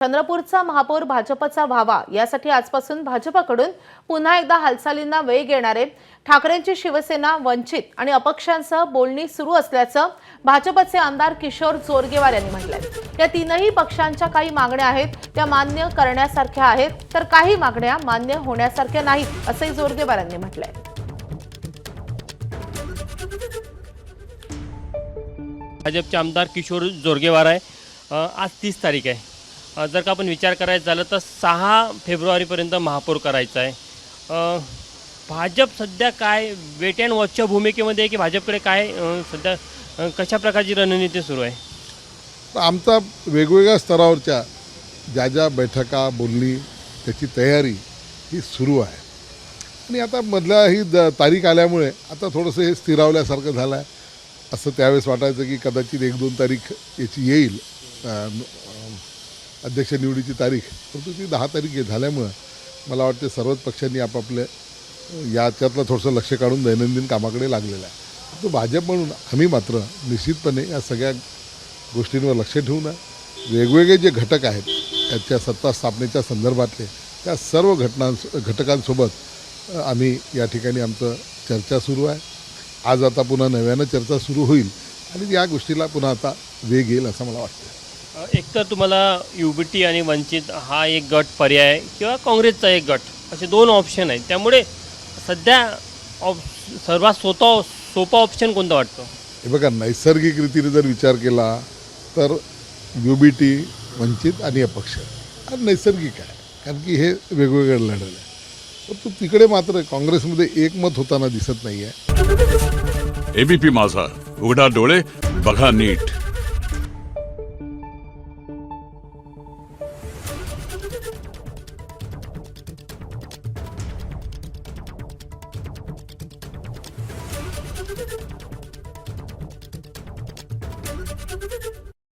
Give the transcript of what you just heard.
चंद्रपूरचा महापौर भाजपचा व्हावा यासाठी आजपासून भाजपकडून पुन्हा एकदा हालचालींना वेग येणार आहे। ठाकरेंची शिवसेना, वंचित आणि अपक्षांसह बोलणी सुरू असल्याचं भाजपचे आमदार किशोर जोरगेवार यांनी म्हटलंय। या तीनही पक्षांच्या काही मागण्या आहेत त्या मान्य करण्यासारख्या आहेत, तर काही मागण्या मान्य होण्यासारख्या नाहीत असंही जोरगेवार यांनी म्हटलंय। भाजपचे आमदार किशोर जोरगेवार आहे। आज 30 तारीख आहे। जर का आपण विचार करायचं झालं तर 6 फेब्रुवारीपर्यंत महापौर करायचा आहे। भाजप सध्या काय वेट अँड वॉचच्या भूमिकेमध्ये आहे की भाजपकडे काय सध्या कशा प्रकारची रणनीती सुरू आहे? आमचा वेगवेगळ्या स्तरावरच्या ज्या बैठका बोलणी त्याची तयारी ही सुरू आहे आणि आता मधल्या ही तारीख आल्यामुळे आता थोडंसं हे स्थिरावल्यासारखं झालं आहे। असं त्यावेळेस वाटायचं की कदाचित 1-2 तारीख याची येईल अध्यक्ष निवडीची तारीख, परंतु ती 10 तारीख झाल्यामुळं मला वाटते सर्वच पक्षांनी आपापले याच्यातलं थोडंसं लक्ष काढून दैनंदिन कामाकडे लागलेलं आहे। तो भाजप म्हणून आम्ही मात्र निश्चितपणे या सगळ्या गोष्टींवर लक्ष ठेवून वेगवेगळे जे घटक आहेत त्याच्या सत्ता स्थापनेच्या संदर्भातले त्या सर्व घटकांसोबत आम्ही या ठिकाणी आमचं चर्चा सुरू आहे। आज आता पुन्हा नव्यानं चर्चा सुरू होईल आणि या गोष्टीला पुन्हा आता वेग येईल असं मला वाटतं। एक तर तुम्हाला UBT आणि वंचित हा एक गट पर्याय किंवा काँग्रेसचा एक गट असे 2 ऑप्शन आहेत, त्यामुळे सध्या सर्वात सोपा ऑप्शन कोणता वाटतो? हे बघा, नैसर्गिक रीतीने जर विचार केला तर UBT, वंचित आणि अपक्ष हा नैसर्गिक आहे, कारण की हे वेगवेगळे लढले आहे। परंतु तिकडे मात्र काँग्रेसमध्ये एकमत होताना दिसत नाही आहे। ABP माझा, उघडा डोळे बघा नीट।